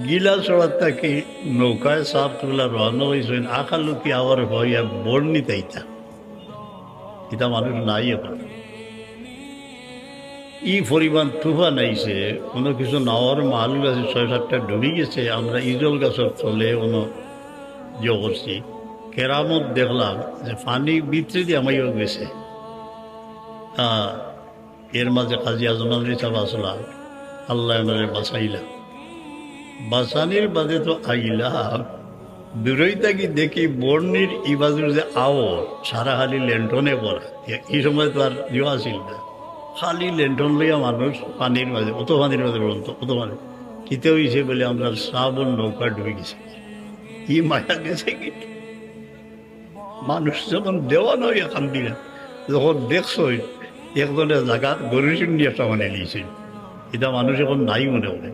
গিলা চড়ার থাকি নৌকায় সাপ তুলা রওনা হয়েছেন আকালুকি আবার হইয়া বর্ণিতা ইতা ইতা মানুষ নাই এখন ই পরিমাণ তুফান আইছে কোনো কিছু নাওয়ার মালু গাছে ৬-৭টা ডুবি গেছে আমরা ইজল গাছের তলে কোনো ইয়ে করছি কেরামত দেখলাম যে পানি ভিতরে দিয়ে আমাইও গেছে এর মাঝে কাজী আজম আলী সাহেব আসলাম আল্লাহ আমাদের বাঁচাইলা বাঁচানির বাদে তো আইলা দূরই থাকি দেখি বর্ণির ইবাজুর যে আও সারা খালি লেন্টনে পড়া এই সময় তো আর ইয়ে আসিল না খালি লেন্টন লইয়া মানুষ পানির মাঝে অত পানির মাঝে বলতো অত পানি কিতে হয়েছে বলে আমরা শ্রাবণ নৌকা ডুবে গেছি ই মায়া গেছে কি মানুষ যখন দেওয়া নয় এখান দিয়ে যখন দেখছো একজনের জায়গা গরু চিন্ডি একটা মানে নিয়েছে এটা মানুষ এখন নাই মনে করে